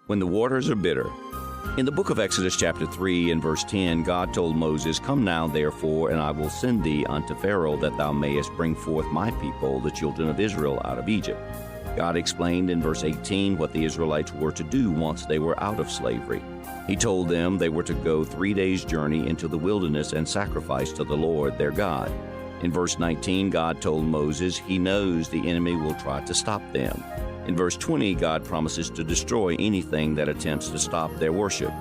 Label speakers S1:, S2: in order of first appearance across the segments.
S1: When the waters are bitter. In the book of Exodus chapter 3 and verse 10, God told Moses, "Come now, therefore, and I will send thee unto Pharaoh, that thou mayest bring forth my people, the children of Israel, out of Egypt." God explained in verse 18 what the Israelites were to do once they were out of slavery. He told them they were to go 3 days' journey into the wilderness and sacrifice to the Lord their God. In verse 19, God told Moses he knows the enemy will try to stop them. In verse 20, God promises to destroy anything that attempts to stop their worship.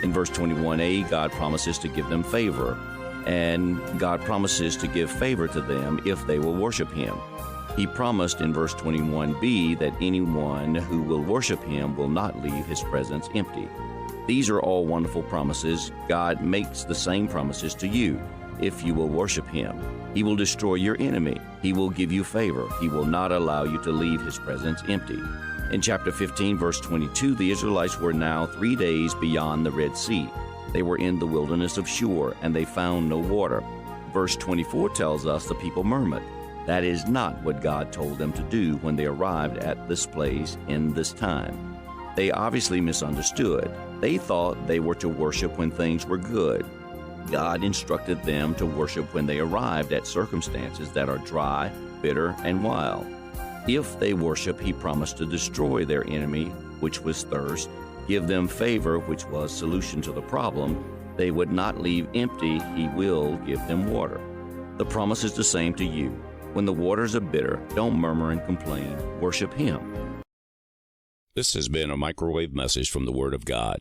S1: In verse 21a, God promises to give them favor, and God promises to give favor to them if they will worship Him. He promised in verse 21b that anyone who will worship Him will not leave His presence empty. These are all wonderful promises. God makes the same promises to you. If you will worship Him, He will destroy your enemy. He will give you favor. He will not allow you to leave His presence empty. In chapter 15, verse 22, the Israelites were now 3 days beyond the Red Sea. They were in the wilderness of Shur, and they found no water. Verse 24 tells us the people murmured. That is not what God told them to do when they arrived at this place in this time. They obviously misunderstood. They thought they were to worship when things were good. God instructed them to worship when they arrived at circumstances that are dry, bitter, and wild. If they worship, He promised to destroy their enemy, which was thirst, give them favor, which was solution to the problem. They would not leave empty. He will give them water. The promise is the same to you. When the waters are bitter, don't murmur and complain. Worship Him.
S2: This has been a microwave message from the Word of God.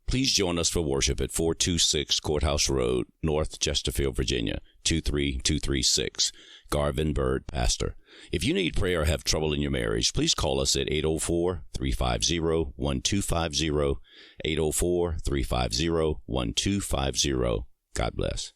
S2: Please join us for worship at 426 Courthouse Road, North Chesterfield, Virginia, 23236. Garvin Byrd, pastor. If you need prayer or have trouble in your marriage, please call us at 804-350-1250, 804-350-1250. God bless.